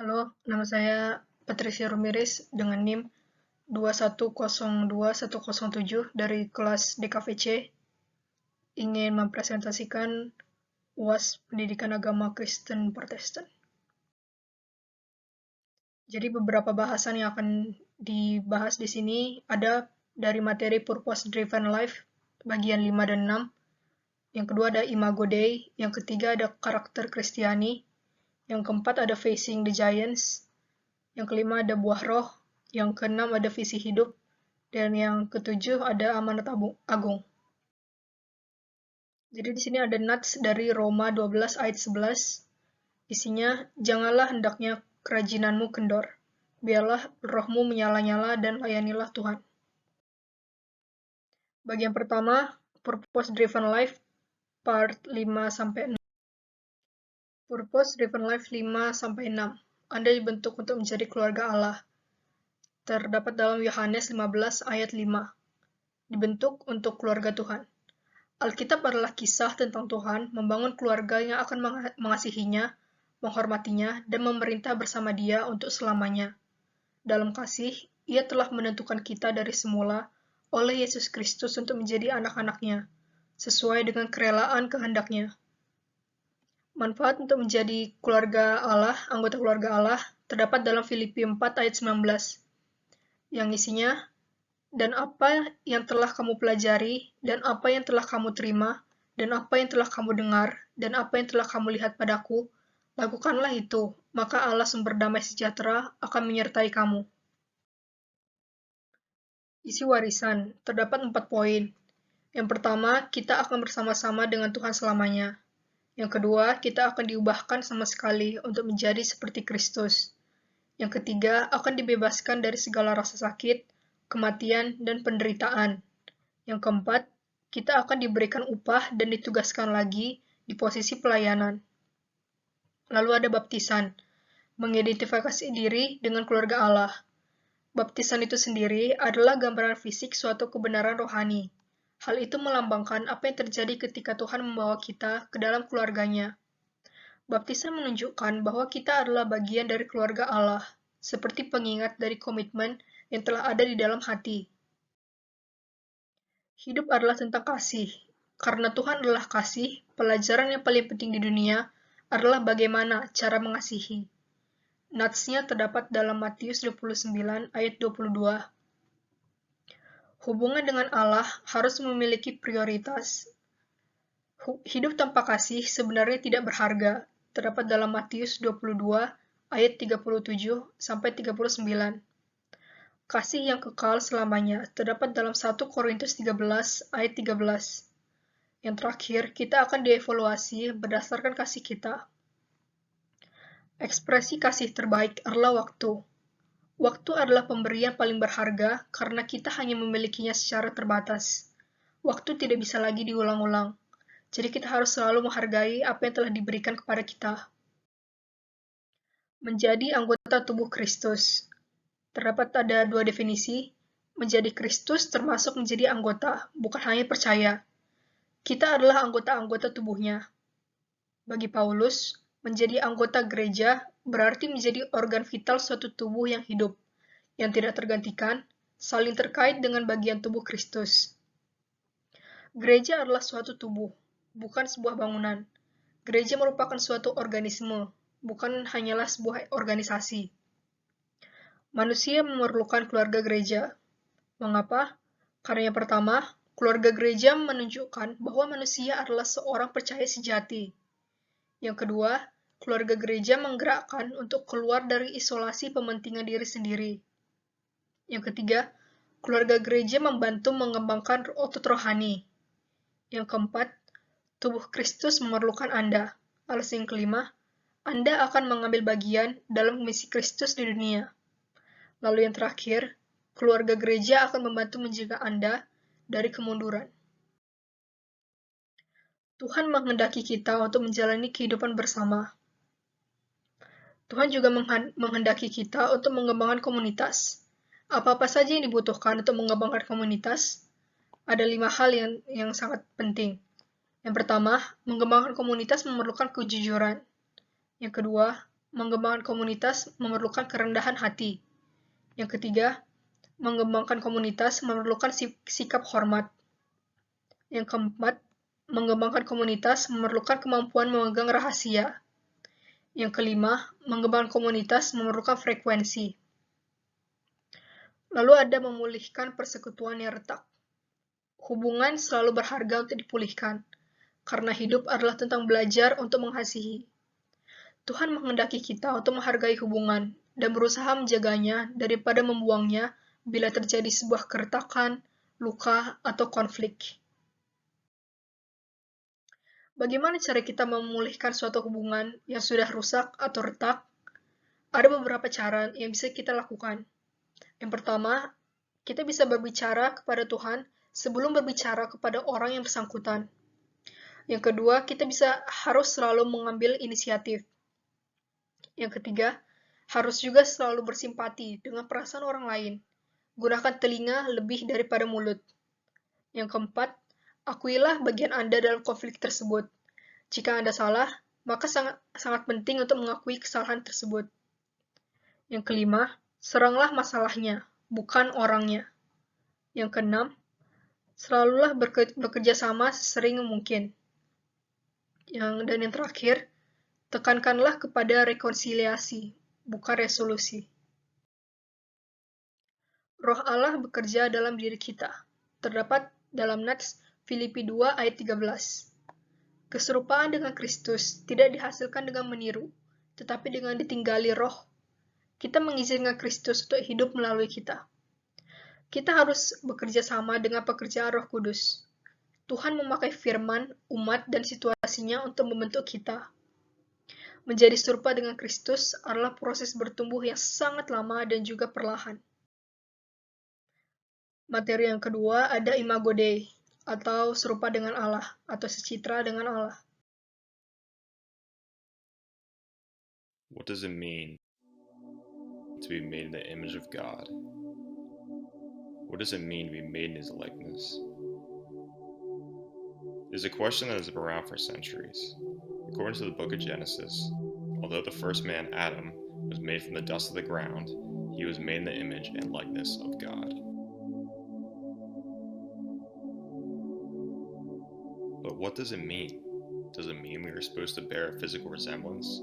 Halo, nama saya Patricia Ramirez dengan NIM 2102107 dari kelas DKVC, ingin mempresentasikan UAS Pendidikan Agama Kristen Protestan. Jadi beberapa bahasan yang akan dibahas di sini ada dari materi Purpose Driven Life bagian 5 dan 6. Yang kedua ada Imago Dei, yang ketiga ada karakter Kristiani, yang keempat ada Facing the Giants, yang kelima ada buah roh, yang keenam ada visi hidup, dan yang ketujuh ada amanat agung. Jadi di sini ada nats dari Roma 12 ayat 11. Isinya, janganlah hendaknya kerajinanmu kendor. Biarlah rohmu menyala-nyala dan layanilah Tuhan. Bagian pertama, Purpose Driven Life, part 5-6. Purpose Driven Life 5-6. Anda dibentuk untuk menjadi keluarga Allah. Terdapat dalam Yohanes 15 ayat 5. Dibentuk untuk keluarga Tuhan. Alkitab adalah kisah tentang Tuhan membangun keluarga yang akan mengasihinya, menghormatinya, dan memerintah bersama Dia untuk selamanya. Dalam kasih, Ia telah menentukan kita dari semula oleh Yesus Kristus untuk menjadi anak-anaknya, sesuai dengan kerelaan kehendak-Nya. Manfaat untuk menjadi keluarga Allah, anggota keluarga Allah, terdapat dalam Filipi 4 ayat 19, yang isinya, dan apa yang telah kamu pelajari, dan apa yang telah kamu terima, dan apa yang telah kamu dengar, dan apa yang telah kamu lihat padaku, lakukanlah itu, maka Allah sumber damai sejahtera akan menyertai kamu. Isi warisan, terdapat 4 poin. Yang pertama, kita akan bersama-sama dengan Tuhan selamanya. Yang kedua, kita akan diubahkan sama sekali untuk menjadi seperti Kristus. Yang ketiga, akan dibebaskan dari segala rasa sakit, kematian, dan penderitaan. Yang keempat, kita akan diberikan upah dan ditugaskan lagi di posisi pelayanan. Lalu ada baptisan, mengidentifikasi diri dengan keluarga Allah. Baptisan itu sendiri adalah gambaran fisik suatu kebenaran rohani. Hal itu melambangkan apa yang terjadi ketika Tuhan membawa kita ke dalam keluarganya. Baptisan menunjukkan bahwa kita adalah bagian dari keluarga Allah, seperti pengingat dari komitmen yang telah ada di dalam hati. Hidup adalah tentang kasih. Karena Tuhan adalah kasih, pelajaran yang paling penting di dunia adalah bagaimana cara mengasihi. Nats-nya terdapat dalam Matius 29 ayat 22. Hubungan dengan Allah harus memiliki prioritas. Hidup tanpa kasih sebenarnya tidak berharga. Terdapat dalam Matius 22 ayat 37-39. Kasih yang kekal selamanya terdapat dalam 1 Korintus 13 ayat 13. Yang terakhir, kita akan dievaluasi berdasarkan kasih kita. Ekspresi kasih terbaik adalah waktu. Waktu adalah pemberian paling berharga karena kita hanya memilikinya secara terbatas. Waktu tidak bisa lagi diulang-ulang. Jadi kita harus selalu menghargai apa yang telah diberikan kepada kita. Menjadi anggota tubuh Kristus. Terdapat ada 2 definisi. Menjadi Kristus termasuk menjadi anggota, bukan hanya percaya. Kita adalah anggota-anggota tubuhnya. Bagi Paulus, menjadi anggota gereja berarti menjadi organ vital suatu tubuh yang hidup, yang tidak tergantikan, saling terkait dengan bagian tubuh Kristus. Gereja adalah suatu tubuh, bukan sebuah bangunan. Gereja merupakan suatu organisme, bukan hanyalah sebuah organisasi. Manusia memerlukan keluarga gereja. Mengapa? Karena yang pertama, keluarga gereja menunjukkan bahwa manusia adalah seorang percaya sejati. Yang kedua, keluarga gereja menggerakkan untuk keluar dari isolasi pementingan diri sendiri. Yang ketiga, keluarga gereja membantu mengembangkan otot rohani. Yang keempat, tubuh Kristus memerlukan Anda. Alasan yang kelima, Anda akan mengambil bagian dalam misi Kristus di dunia. Lalu yang terakhir, keluarga gereja akan membantu mencegah Anda dari kemunduran. Tuhan menghendaki kita untuk menjalani kehidupan bersama. Tuhan juga menghendaki kita untuk mengembangkan komunitas. Apa-apa saja yang dibutuhkan untuk mengembangkan komunitas? Ada 5 hal yang sangat penting. Yang pertama, mengembangkan komunitas memerlukan kejujuran. Yang kedua, Mengembangkan komunitas memerlukan kerendahan hati. Yang ketiga, mengembangkan komunitas memerlukan sikap hormat. Yang keempat, mengembangkan komunitas memerlukan kemampuan memegang rahasia. Yang kelima, mengembangkan komunitas memerlukan frekuensi. Lalu ada memulihkan persekutuan yang retak. Hubungan selalu berharga untuk dipulihkan, karena hidup adalah tentang belajar untuk mengasihi. Tuhan menghendaki kita untuk menghargai hubungan dan berusaha menjaganya daripada membuangnya bila terjadi sebuah keretakan, luka, atau konflik. Bagaimana cara kita memulihkan suatu hubungan yang sudah rusak atau retak? Ada beberapa cara yang bisa kita lakukan. Yang pertama, kita bisa berbicara kepada Tuhan sebelum berbicara kepada orang yang bersangkutan. Yang kedua, kita harus selalu mengambil inisiatif. Yang ketiga, harus juga selalu bersimpati dengan perasaan orang lain. Gunakan telinga lebih daripada mulut. Yang keempat, akuilah bagian Anda dalam konflik tersebut. Jika Anda salah, maka sangat penting untuk mengakui kesalahan tersebut. Yang kelima, seranglah masalahnya, bukan orangnya. Yang keenam, selalulah bekerja sama sesering mungkin. Dan yang terakhir, tekankanlah kepada rekonsiliasi, bukan resolusi. Roh Allah bekerja dalam diri kita. Terdapat dalam Nats Filipi 2 ayat 13. Keserupaan dengan Kristus tidak dihasilkan dengan meniru, tetapi dengan ditinggali roh. Kita mengizinkan Kristus untuk hidup melalui kita. Kita harus bekerja sama dengan pekerjaan Roh Kudus. Tuhan memakai firman, umat, dan situasinya untuk membentuk kita. Menjadi serupa dengan Kristus adalah proses bertumbuh yang sangat lama dan juga perlahan. Materi yang kedua ada Imago Dei, atau serupa dengan Allah, atau secitra dengan Allah. What does it mean to be made in the image of God? What does it mean to be made in His likeness? It is a question that has been around for centuries. According to the book of Genesis, although the first man, Adam, was made from the dust of the ground, he was made in the image and likeness of God. But what does it mean? Does it mean we are supposed to bear a physical resemblance?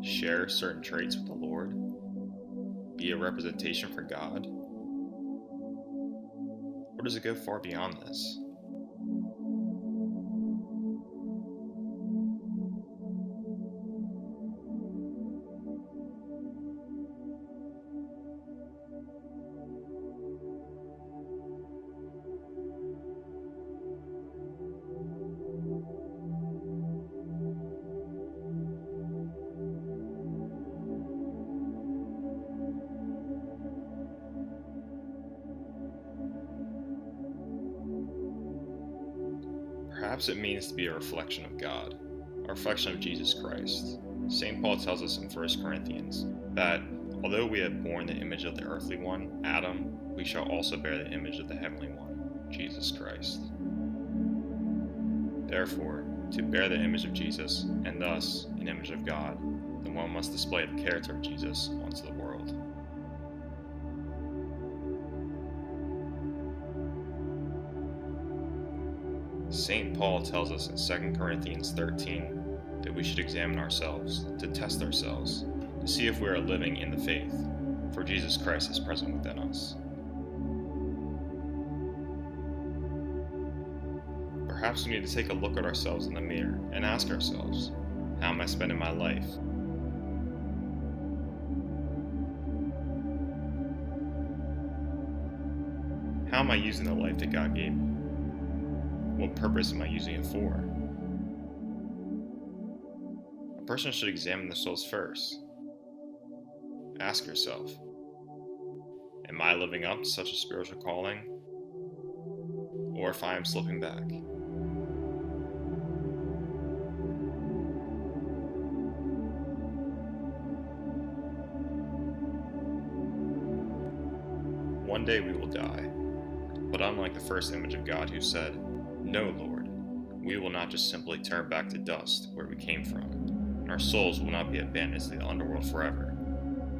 Share certain traits with the Lord? Be a representation for God? Or does it go far beyond this? Perhaps it means to be a reflection of God, a reflection of Jesus Christ. St. Paul tells us in 1 Corinthians that although we have borne the image of the earthly one, Adam, we shall also bear the image of the heavenly one, Jesus Christ. Therefore, to bear the image of Jesus, and thus an image of God, then one must display the character of Jesus onto the world. St. Paul tells us in 2 Corinthians 13 that we should examine ourselves, to test ourselves, to see if we are living in the faith, for Jesus Christ is present within us. Perhaps we need to take a look at ourselves in the mirror and ask ourselves, how am I spending my life? How am I using the life that God gave me? What purpose am I using it for? A person should examine themselves first. Ask yourself, am I living up to such a spiritual calling? Or if I am slipping back? One day we will die, but unlike the first image of God who said, "No, Lord, we will not just simply turn back to dust where we came from. and our souls will not be abandoned to the underworld forever.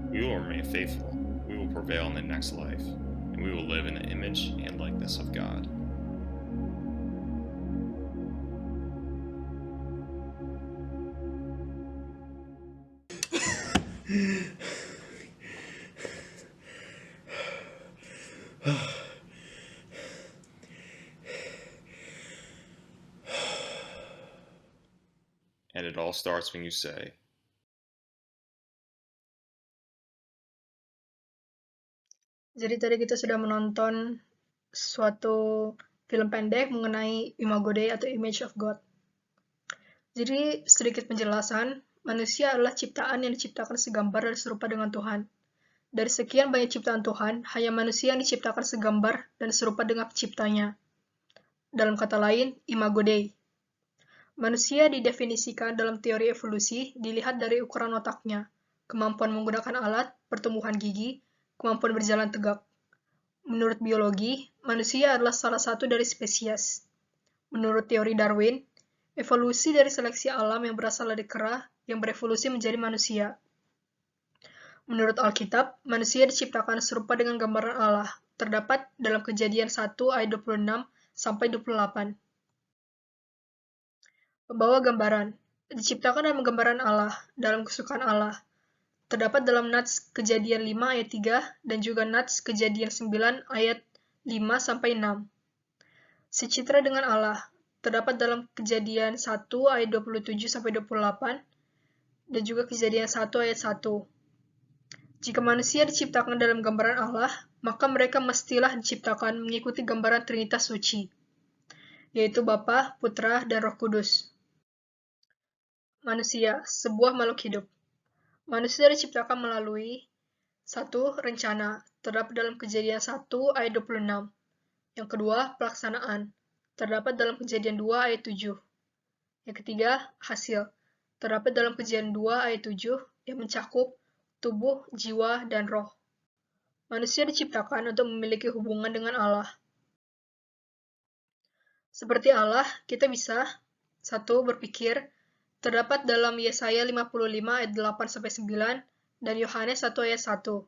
We will remain faithful, we will prevail in the next life, and we will live in the image and likeness of God. And it all starts when you say, Jadi tadi kita sudah menonton suatu film pendek mengenai Imago Dei atau Image of God. Jadi sedikit penjelasan, manusia adalah ciptaan yang diciptakan segambar dan serupa dengan Tuhan. Dari sekian banyak ciptaan Tuhan, hanya manusia yang diciptakan segambar dan serupa dengan penciptanya. Dalam kata lain, Imago Dei. Manusia didefinisikan dalam teori evolusi dilihat dari ukuran otaknya, kemampuan menggunakan alat, pertumbuhan gigi, kemampuan berjalan tegak. Menurut biologi, manusia adalah salah satu dari spesies. Menurut teori Darwin, evolusi dari seleksi alam yang berasal dari kera yang berevolusi menjadi manusia. Menurut Alkitab, manusia diciptakan serupa dengan gambaran Allah, terdapat dalam Kejadian 1 ayat 26 sampai 28. Pembawa gambaran, diciptakan dalam gambaran Allah, dalam kesukaan Allah. Terdapat dalam Nats Kejadian 5 ayat 3 dan juga Nats Kejadian 9 ayat 5 sampai 6. Secitra dengan Allah, terdapat dalam Kejadian 1 ayat 27 sampai 28 dan juga Kejadian 1 ayat 1. Jika manusia diciptakan dalam gambaran Allah, maka mereka mestilah diciptakan mengikuti gambaran Trinitas Suci, yaitu Bapa, Putra, dan Roh Kudus. Manusia, sebuah makhluk hidup. Manusia diciptakan melalui 1. Rencana, terdapat dalam Kejadian 1 ayat 26. Yang kedua, pelaksanaan, terdapat dalam Kejadian 2 ayat 7. Yang ketiga, hasil, terdapat dalam Kejadian 2 ayat 7 yang mencakup tubuh, jiwa, dan roh. Manusia diciptakan untuk memiliki hubungan dengan Allah. Seperti Allah, kita bisa 1. Berpikir, terdapat dalam Yesaya 55 ayat 8-9 dan Yohanes 1 ayat 1.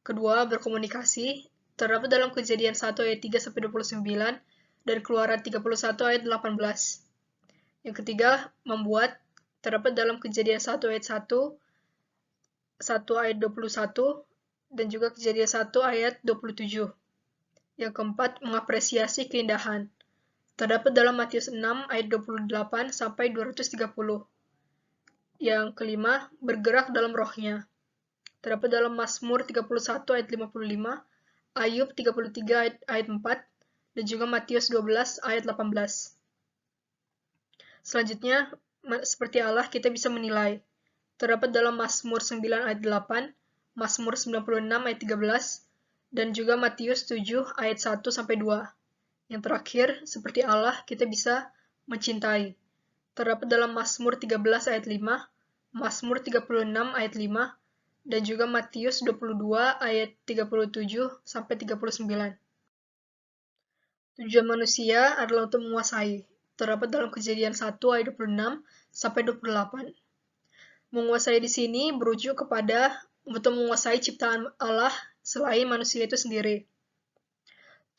Kedua, berkomunikasi, terdapat dalam Kejadian 1 ayat 3-29 dan Keluaran 31 ayat 18. Yang ketiga, membuat, terdapat dalam Kejadian 1 ayat 1, 1 ayat 21, dan juga Kejadian 1 ayat 27. Yang keempat, mengapresiasi keindahan. Terdapat dalam Matius 6 ayat 28 sampai 230. Yang kelima, bergerak dalam rohnya. Terdapat dalam Mazmur 31 ayat 55, Ayub 33 ayat 4, dan juga Matius 12 ayat 18. Selanjutnya, seperti Allah kita bisa menilai. Terdapat dalam Mazmur 9 ayat 8, Mazmur 96 ayat 13, dan juga Matius 7 ayat 1 sampai 2. Yang terakhir, seperti Allah, kita bisa mencintai. Terdapat dalam Mazmur 13 ayat 5, Mazmur 36 ayat 5, dan juga Matius 22 ayat 37 sampai 39. Tujuan manusia adalah untuk menguasai. Terdapat dalam Kejadian 1 ayat 26 sampai 28. Menguasai di sini berujuk kepada untuk menguasai ciptaan Allah selain manusia itu sendiri.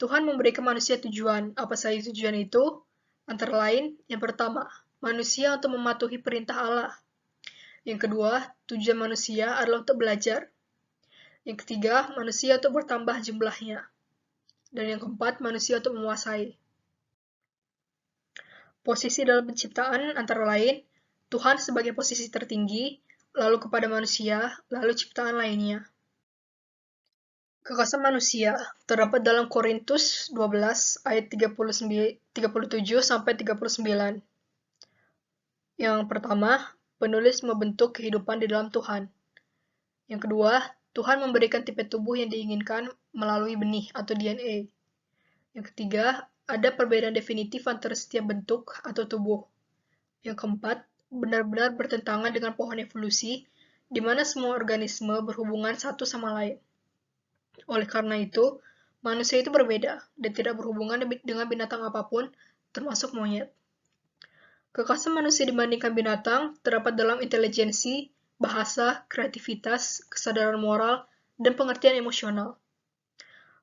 Tuhan memberikan manusia tujuan. Apa saja tujuan itu? Antara lain, yang pertama, manusia untuk mematuhi perintah Allah. Yang kedua, tujuan manusia adalah untuk belajar. Yang ketiga, manusia untuk bertambah jumlahnya. Dan yang keempat, manusia untuk menguasai. Posisi dalam penciptaan antara lain, Tuhan sebagai posisi tertinggi, lalu kepada manusia, lalu ciptaan lainnya. Kekasih manusia terdapat dalam Korintus 12 ayat 37 sampai 39. Yang pertama, penulis membentuk kehidupan di dalam Tuhan. Yang kedua, Tuhan memberikan tipe tubuh yang diinginkan melalui benih atau DNA. Yang ketiga, ada perbedaan definitif antara setiap bentuk atau tubuh. Yang keempat, benar-benar bertentangan dengan pohon evolusi, di mana semua organisme berhubungan satu sama lain. Oleh karena itu, manusia itu berbeda dan tidak berhubungan dengan binatang apapun, termasuk monyet. Kekhasan manusia dibandingkan binatang terdapat dalam intelijensi, bahasa, kreativitas, kesadaran moral, dan pengertian emosional.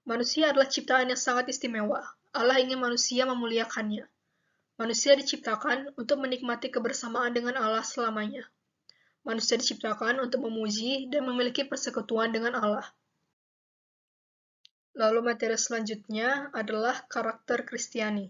Manusia adalah ciptaan yang sangat istimewa. Allah ingin manusia memuliakannya. Manusia diciptakan untuk menikmati kebersamaan dengan Allah selamanya. Manusia diciptakan untuk memuji dan memiliki persekutuan dengan Allah. Lalu materi selanjutnya adalah karakter Kristiani.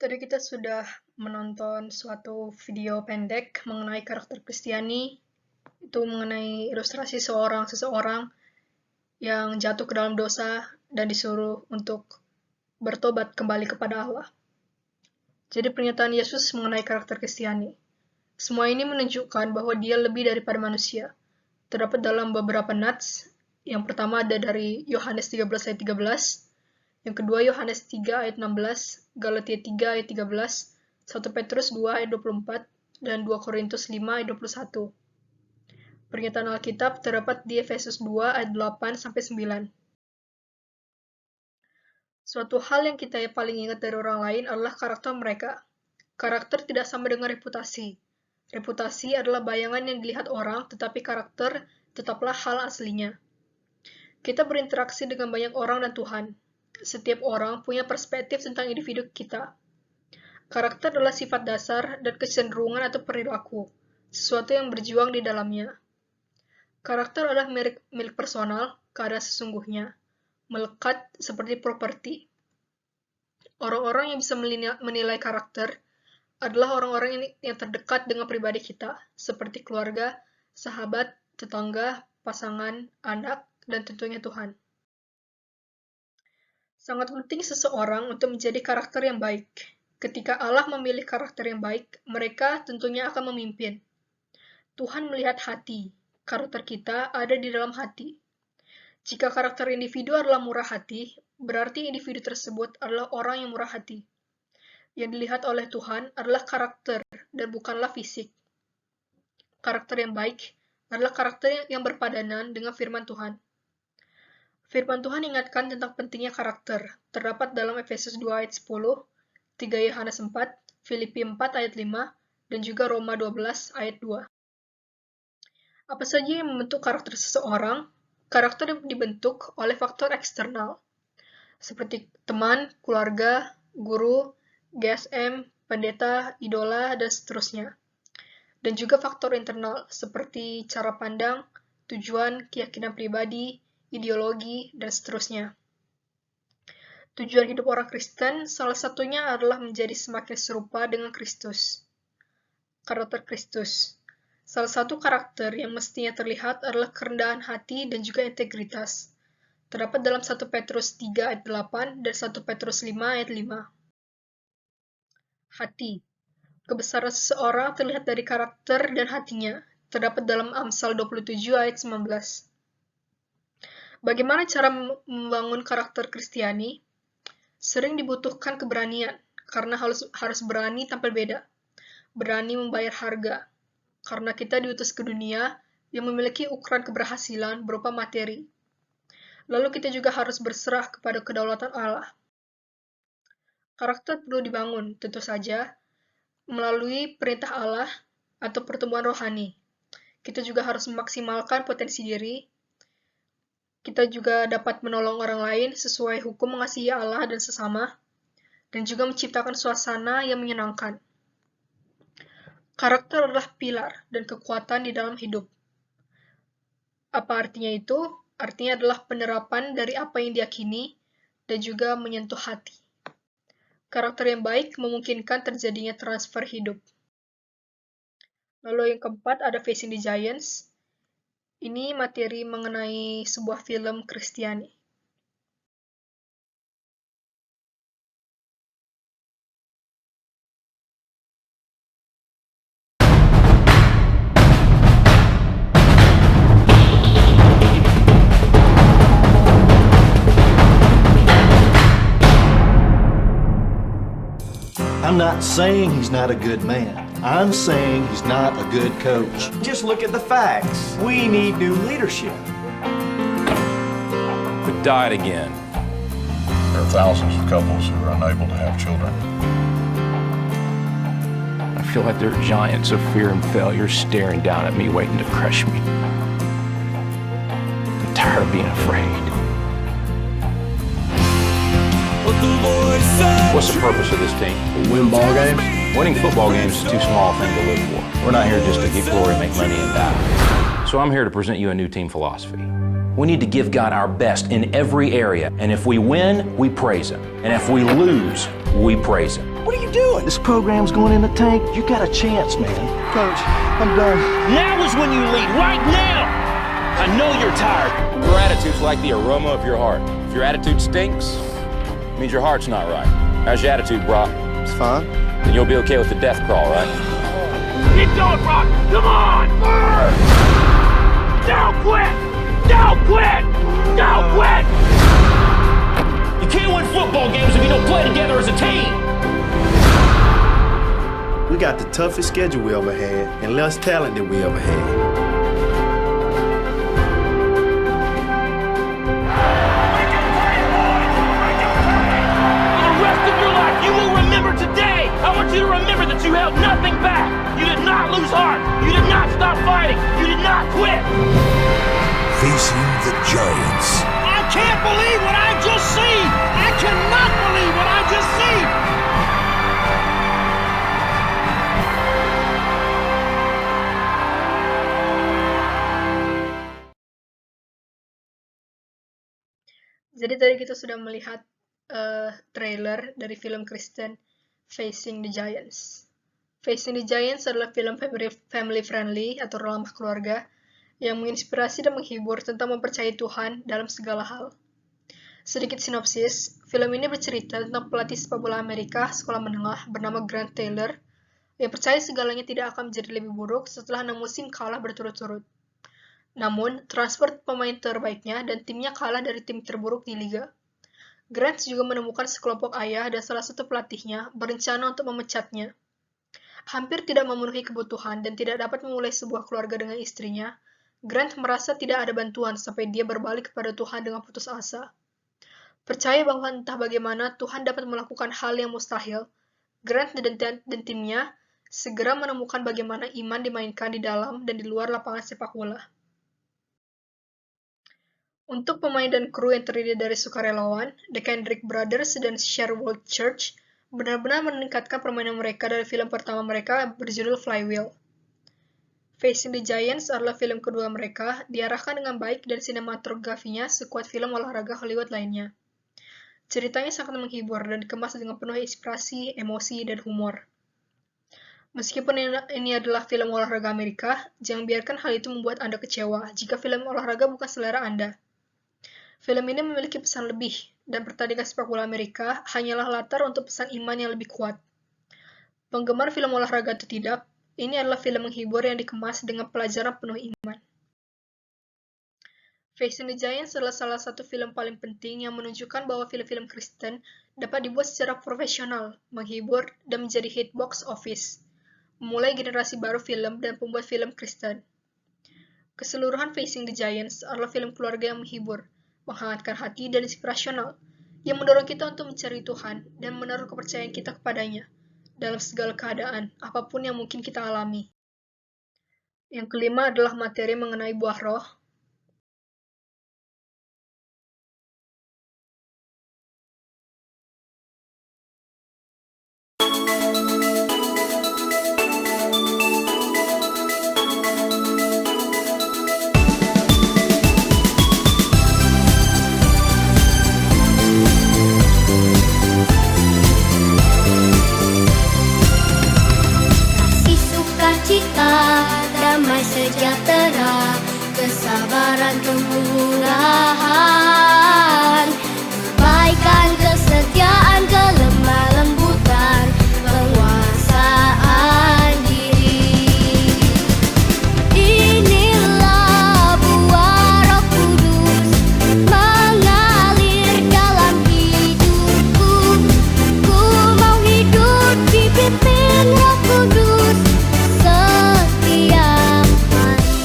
Tadi kita sudah menonton suatu video pendek mengenai karakter Kristiani, itu mengenai ilustrasi seseorang yang jatuh ke dalam dosa dan disuruh untuk bertobat kembali kepada Allah. Jadi pernyataan Yesus mengenai karakter Kristiani. Semua ini menunjukkan bahwa dia lebih daripada manusia. Terdapat dalam beberapa nats. Yang pertama ada dari Yohanes 13 ayat 13. Yang kedua Yohanes 3 ayat 16, Galatia 3 ayat 13, 1 Petrus 2 ayat 24, dan 2 Korintus 5 ayat 21. Pernyataan Alkitab terdapat di Efesus 2 ayat 8-9. Suatu hal yang kita paling ingat dari orang lain adalah karakter mereka. Karakter tidak sama dengan reputasi. Reputasi adalah bayangan yang dilihat orang, tetapi karakter tetaplah hal aslinya. Kita berinteraksi dengan banyak orang dan Tuhan. Setiap orang punya perspektif tentang individu kita. Karakter adalah sifat dasar dan kecenderungan atau perilaku, sesuatu yang berjuang di dalamnya. Karakter adalah milik personal, keadaan sesungguhnya, melekat seperti properti. Orang-orang yang bisa menilai karakter adalah orang-orang yang terdekat dengan pribadi kita, seperti keluarga, sahabat, tetangga, pasangan, anak, dan tentunya Tuhan. Sangat penting seseorang untuk menjadi karakter yang baik. Ketika Allah memilih karakter yang baik, mereka tentunya akan memimpin. Tuhan melihat hati. Karakter kita ada di dalam hati. Jika karakter individu adalah murah hati, berarti individu tersebut adalah orang yang murah hati. Yang dilihat oleh Tuhan adalah karakter dan bukanlah fisik. Karakter yang baik adalah karakter yang berpadanan dengan firman Tuhan. Firman Tuhan ingatkan tentang pentingnya karakter, terdapat dalam Efesus 2 ayat 10, 3 Yohanes 4, Filipi 4 ayat 5, dan juga Roma 12 ayat 2. Apa saja yang membentuk karakter seseorang? Karakter dibentuk oleh faktor eksternal, seperti teman, keluarga, guru, GSM, pendeta, idola, dan seterusnya. Dan juga faktor internal, seperti cara pandang, tujuan, keyakinan pribadi, ideologi, dan seterusnya. Tujuan hidup orang Kristen salah satunya adalah menjadi semakin serupa dengan Kristus. Karakter Kristus. Salah satu karakter yang mestinya terlihat adalah kerendahan hati dan juga integritas. Terdapat dalam 1 Petrus 3 ayat 8 dan 1 Petrus 5 ayat 5. Hati. Kebesaran seseorang terlihat dari karakter dan hatinya. Terdapat dalam Amsal 27 ayat 19. Bagaimana cara membangun karakter Kristiani? Sering dibutuhkan keberanian, karena harus berani tampil beda. Berani membayar harga, karena kita diutus ke dunia yang memiliki ukuran keberhasilan berupa materi. Lalu kita juga harus berserah kepada kedaulatan Allah. Karakter perlu dibangun, tentu saja, melalui perintah Allah atau pertumbuhan rohani. Kita juga harus memaksimalkan potensi diri. Kita juga dapat menolong orang lain sesuai hukum mengasihi Allah dan sesama, dan juga menciptakan suasana yang menyenangkan. Karakter adalah pilar dan kekuatan di dalam hidup. Apa artinya itu? Artinya adalah penerapan dari apa yang diyakini dan juga menyentuh hati. Karakter yang baik memungkinkan terjadinya transfer hidup. Lalu yang keempat ada Facing the Giants. Ini materi mengenai sebuah film Kristiani. I'm not saying he's not a good man. I'm saying he's not a good coach. Just look at the facts. We need new leadership. But died again. There are thousands of couples who are unable to have children. I feel like there are giants of fear and failure staring down at me, waiting to crush me. I'm tired of being afraid. What's the purpose of this team? Win ball games? Winning football games is too small a thing to live for. We're not here just to get glory, make money, and die. So I'm here to present you a new team philosophy. We need to give God our best in every area. And if we win, we praise Him. And if we lose, we praise Him. What are you doing? This program's going in the tank. You got a chance, man. Coach, I'm done. Now is when you lead, right now! I know you're tired. Your attitude's like the aroma of your heart. If your attitude stinks, it means your heart's not right. How's your attitude, Brock? It's fine. Then you'll be okay with the death crawl, right? Keep going, Brock! Come on! Don't quit! Don't quit! Don't quit! You can't win football games if you don't play together as a team! We got the toughest schedule we ever had and less talent than we ever had. For the rest of your life, you will remember today. I want you to remember that you held nothing back. You did not lose heart. You did not stop fighting. You did not quit. Facing the Giants. I can't believe what I just seen. I cannot believe what I just seen. Jadi tadi kita sudah melihat trailer dari film Kristen Facing the Giants. Facing the Giants adalah film family friendly atau ramah keluarga yang menginspirasi dan menghibur tentang mempercayai Tuhan dalam segala hal. Sedikit sinopsis, film ini bercerita tentang pelatih sepak bola Amerika sekolah menengah bernama Grant Taylor yang percaya segalanya tidak akan menjadi lebih buruk setelah 6 musim kalah berturut-turut. Namun, transfer pemain terbaiknya dan timnya kalah dari tim terburuk di liga. Grant juga menemukan sekelompok ayah dan salah satu pelatihnya berencana untuk memecatnya. Hampir tidak memenuhi kebutuhan dan tidak dapat memulai sebuah keluarga dengan istrinya, Grant merasa tidak ada bantuan sampai dia berbalik kepada Tuhan dengan putus asa. Percaya bahwa entah bagaimana Tuhan dapat melakukan hal yang mustahil, Grant dan timnya segera menemukan bagaimana iman dimainkan di dalam dan di luar lapangan sepak bola. Untuk pemain dan kru yang terdiri dari sukarelawan, The Kendrick Brothers dan Sherwood Church benar-benar meningkatkan permainan mereka dari film pertama mereka berjudul Flywheel. Facing the Giants adalah film kedua mereka, diarahkan dengan baik dan sinematografinya sekuat film olahraga Hollywood lainnya. Ceritanya sangat menghibur dan dikemas dengan penuh inspirasi, emosi, dan humor. Meskipun ini adalah film olahraga Amerika, jangan biarkan hal itu membuat Anda kecewa jika film olahraga bukan selera Anda. Film ini memiliki pesan lebih, dan pertandingan sepak bola Amerika hanyalah latar untuk pesan iman yang lebih kuat. Penggemar film olahraga atau tidak, ini adalah film menghibur yang dikemas dengan pelajaran penuh iman. Facing the Giants adalah salah satu film paling penting yang menunjukkan bahwa film-film Kristen dapat dibuat secara profesional, menghibur, dan menjadi hit box office, memulai generasi baru film dan pembuat film Kristen. Keseluruhan Facing the Giants adalah film keluarga yang menghibur, menghangatkan hati dan inspirasional, yang mendorong kita untuk mencari Tuhan dan menaruh kepercayaan kita kepadanya dalam segala keadaan, apapun yang mungkin kita alami. Yang kelima adalah materi mengenai buah roh. Damai sejahtera, kesabaran, kemurahan, kebaikan, kesetiaan, kelemah lembutan, penguasaan diri. Inilah buah Roh Kudus mengalir dalam hidupku. Ku mau hidup dipimpin Roh Kudus setiap hari.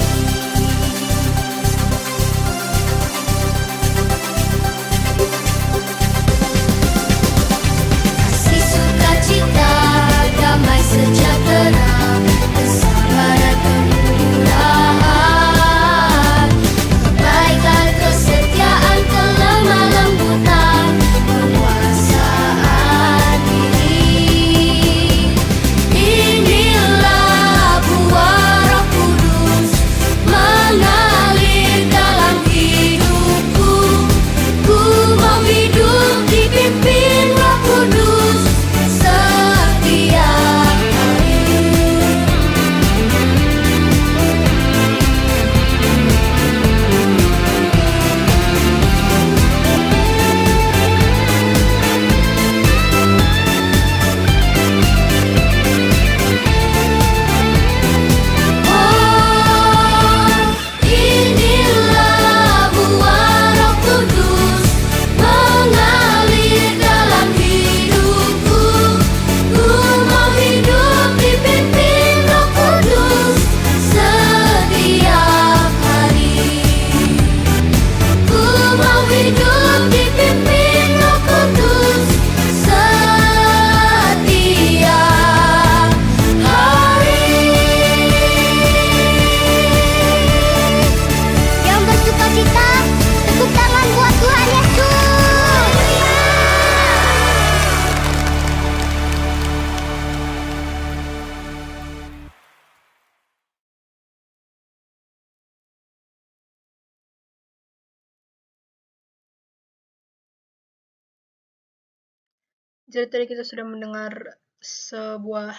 Jadi tadi kita sudah mendengar sebuah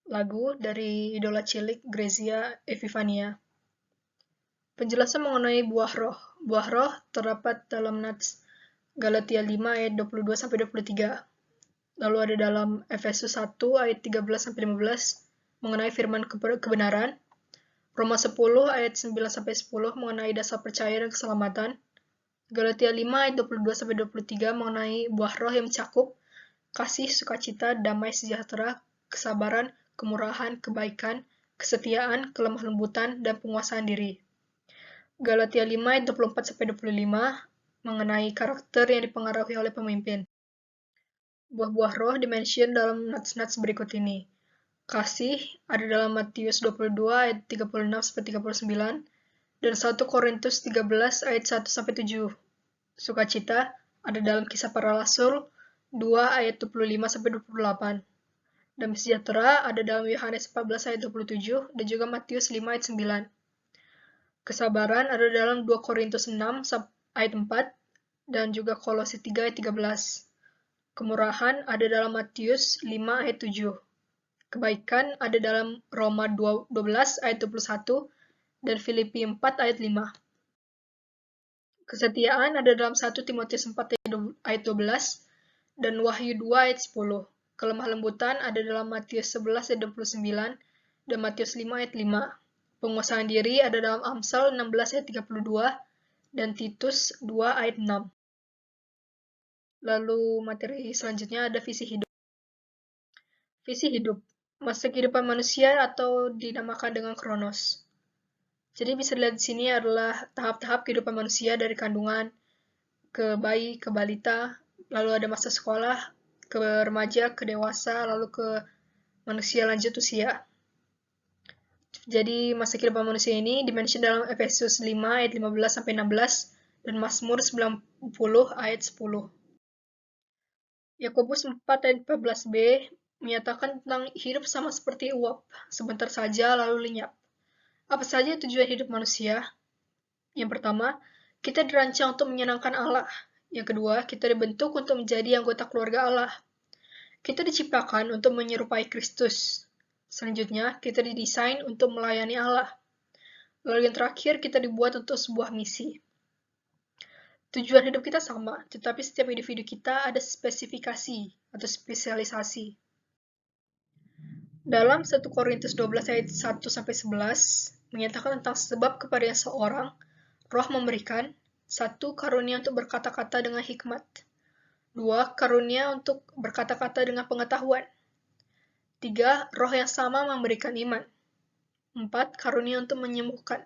lagu dari idola cilik Grezia Epifania. Penjelasan mengenai buah roh. Buah roh terdapat dalam Nats Galatia 5 ayat 22-23. Lalu ada dalam Efesus 1 ayat 13-15 mengenai firman kebenaran. Roma 10 ayat 9-10 mengenai dasar percaya dan keselamatan. Galatia 5 ayat 22-23 mengenai buah roh yang mencakup kasih, sukacita, damai, sejahtera, kesabaran, kemurahan, kebaikan, kesetiaan, kelemah lembutan, dan penguasaan diri. Galatia 5 ayat 24-25 mengenai karakter yang dipengaruhi oleh pemimpin. Buah-buah roh dimention dalam nats-nats berikut ini. Kasih ada dalam Matius 22 ayat 36-39 dan 1 Korintus 13 ayat 1-7. Sukacita ada dalam Kisah Para Rasul 2 ayat 25-28. Dan sejahtera ada dalam Yohanes 14 ayat 27 dan juga Matius 5 ayat 9. Kesabaran ada dalam 2 Korintus 6 ayat 4 dan juga Kolose 3 ayat 13. Kemurahan ada dalam Matius 5 ayat 7. Kebaikan ada dalam Roma 12 ayat 21 dan Filipi 4 ayat 5. Kesetiaan ada dalam 1 Timotius 4 ayat 12 dan Wahyu 2 ayat 10. Kelemah lembutan ada dalam Matius 11 ayat 29 dan Matius 5 ayat 5. Penguasaan diri ada dalam Amsal 16 ayat 32 dan Titus 2 ayat 6. Lalu materi selanjutnya ada visi hidup. Visi hidup, masa kehidupan manusia atau dinamakan dengan kronos. Jadi bisa dilihat di sini adalah tahap-tahap kehidupan manusia dari kandungan ke bayi, ke balita, lalu ada masa sekolah, ke remaja, ke dewasa, lalu ke manusia lanjut usia. Jadi masa kehidupan manusia ini dimention dalam Efesus 5 ayat 15-16 dan Mazmur 90 ayat 10. Yakobus 4 ayat 14b menyatakan tentang hidup sama seperti uap, sebentar saja lalu lenyap. Apa saja tujuan hidup manusia? Yang pertama, kita dirancang untuk menyenangkan Allah. Yang kedua, kita dibentuk untuk menjadi anggota keluarga Allah. Kita diciptakan untuk menyerupai Kristus. Selanjutnya, kita didesain untuk melayani Allah. Lalu yang terakhir, kita dibuat untuk sebuah misi. Tujuan hidup kita sama, tetapi setiap individu kita ada spesifikasi atau spesialisasi. Dalam 1 Korintus 12 ayat 1-11 menyatakan tentang sebab kepada yang seorang, Roh memberikan 1. Karunia untuk berkata-kata dengan hikmat. 2. Karunia untuk berkata-kata dengan pengetahuan. 3. Roh yang sama memberikan iman. 4. Karunia untuk menyembuhkan.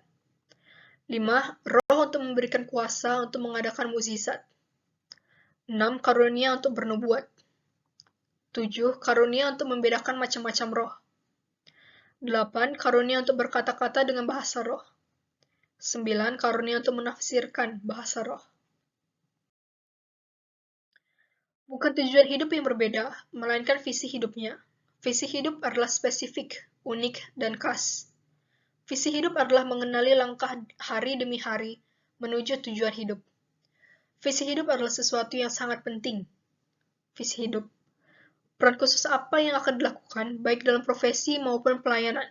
5. Roh untuk memberikan kuasa untuk mengadakan mukjizat. 6. Karunia untuk bernubuat. 7. Karunia untuk membedakan macam-macam roh. 8. Karunia untuk berkata-kata dengan bahasa roh. 9. Karunia untuk menafsirkan bahasa roh. Bukan tujuan hidup yang berbeda, melainkan visi hidupnya. Visi hidup adalah spesifik, unik, dan khas. Visi hidup adalah mengenali langkah hari demi hari menuju tujuan hidup. Visi hidup adalah sesuatu yang sangat penting. Visi hidup. Peran khusus apa yang akan dilakukan, baik dalam profesi maupun pelayanan.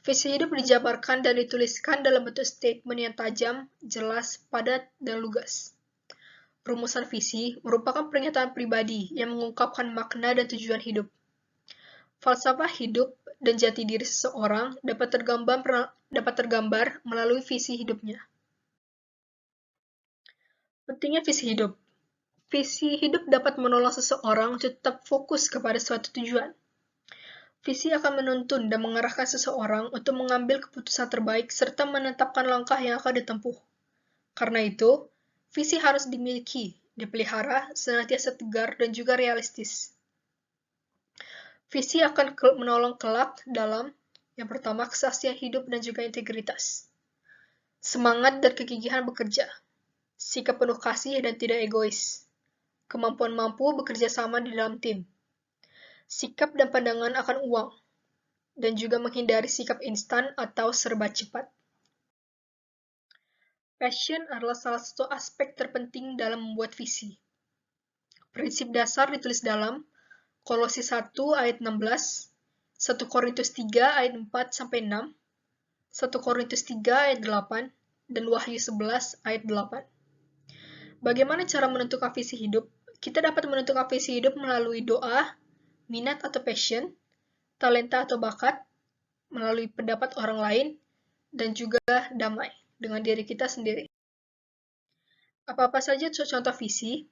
Visi hidup dijabarkan dan dituliskan dalam bentuk statement yang tajam, jelas, padat, dan lugas. Rumusan visi merupakan pernyataan pribadi yang mengungkapkan makna dan tujuan hidup. Falsafah hidup dan jati diri seseorang dapat tergambar melalui visi hidupnya. Pentingnya visi hidup. Visi hidup dapat menolong seseorang untuk tetap fokus kepada suatu tujuan. Visi akan menuntun dan mengarahkan seseorang untuk mengambil keputusan terbaik serta menetapkan langkah yang akan ditempuh. Karena itu, visi harus dimiliki, dipelihara, senantiasa tegar, dan juga realistis. Visi akan menolong kelak dalam, yang pertama, kesaksian hidup dan juga integritas. Semangat dan kegigihan bekerja. Sikap penuh kasih dan tidak egois. Kemampuan mampu bekerja sama di dalam tim. Sikap dan pandangan akan uang. Dan juga menghindari sikap instan atau serba cepat. Passion adalah salah satu aspek terpenting dalam membuat visi. Prinsip dasar ditulis dalam Kolose 1 ayat 16, 1 Korintus 3 ayat 4-6, 1 Korintus 3 ayat 8, dan Wahyu 11 ayat 8. Bagaimana cara menentukan visi hidup? Kita dapat menentukan visi hidup melalui doa, minat atau passion, talenta atau bakat, melalui pendapat orang lain, dan juga damai dengan diri kita sendiri. Apa-apa saja contoh visi?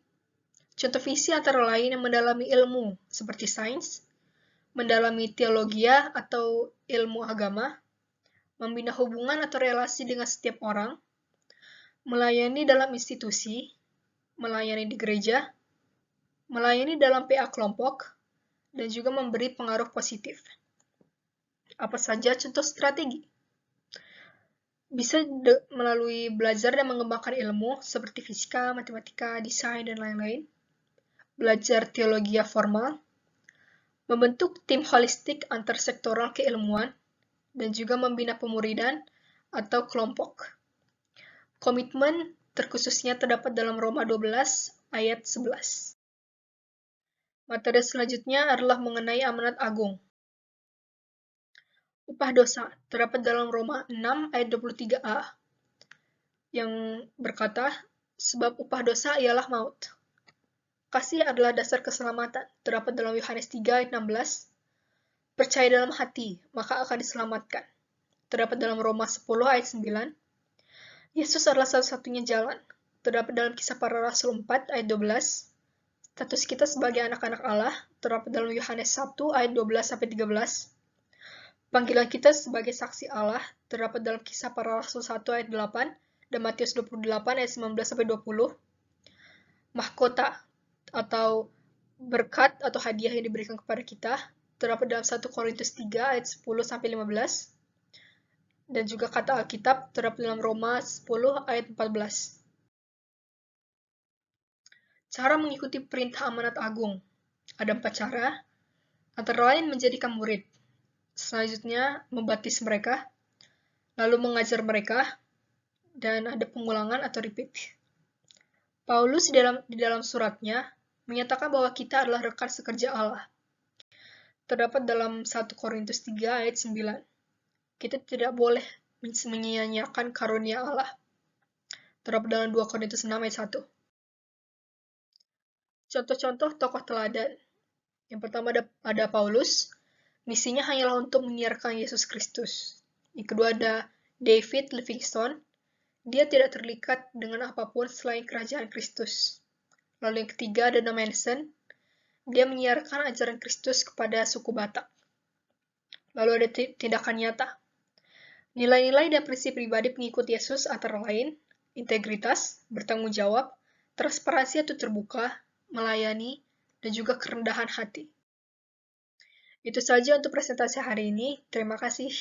Contoh visi antara lain yang mendalami ilmu seperti sains, mendalami teologi atau ilmu agama, membina hubungan atau relasi dengan setiap orang, melayani dalam institusi, melayani di gereja, melayani dalam PA kelompok, dan juga memberi pengaruh positif. Apa saja contoh strategi? Bisa melalui belajar dan mengembangkan ilmu seperti fisika, matematika, desain, dan lain-lain. Belajar teologi formal, membentuk tim holistik antar sektoral keilmuan, dan juga membina pemuridan atau kelompok. Komitmen terkhususnya terdapat dalam Roma 12 ayat 11. Materi selanjutnya adalah mengenai amanat agung. Upah dosa terdapat dalam Roma 6 ayat 23a yang berkata, sebab upah dosa ialah maut. Kasih adalah dasar keselamatan, terdapat dalam Yohanes 3 ayat 16. Percaya dalam hati, maka akan diselamatkan, terdapat dalam Roma 10 ayat 9. Yesus adalah satu-satunya jalan, terdapat dalam Kisah Para Rasul 4 ayat 12. Status kita sebagai anak-anak Allah, terdapat dalam Yohanes 1 ayat 12-13. Panggilan kita sebagai saksi Allah, terdapat dalam Kisah Para Rasul 1 ayat 8 dan Matius 28 ayat 19-20. Mahkota atau berkat atau hadiah yang diberikan kepada kita terdapat dalam 1 Korintus 3 ayat 10-15 dan juga kata Alkitab terdapat dalam Roma 10 ayat 14. Cara mengikuti perintah amanat agung. Ada 4 cara, antara lain menjadikan murid, selanjutnya membaptis mereka, lalu mengajar mereka, dan ada pengulangan atau repeat. Paulus di dalam suratnya menyatakan bahwa kita adalah rekan sekerja Allah. Terdapat dalam 1 Korintus 3 ayat 9. Kita tidak boleh menyia-nyiakan karunia Allah. Terdapat dalam 2 Korintus 6 ayat 1. Contoh-contoh tokoh teladan. Yang pertama ada Paulus, misinya hanyalah untuk menyiarkan Yesus Kristus. Yang kedua ada David Livingstone, dia tidak terlibat dengan apapun selain kerajaan Kristus. Lalu yang ketiga ada Manson, dia menyiarkan ajaran Kristus kepada suku Batak. Lalu ada tindakan nyata. Nilai-nilai dan prinsip pribadi pengikut Yesus antara lain, integritas, bertanggung jawab, transparansi atau terbuka, melayani, dan juga kerendahan hati. Itu saja untuk presentasi hari ini. Terima kasih.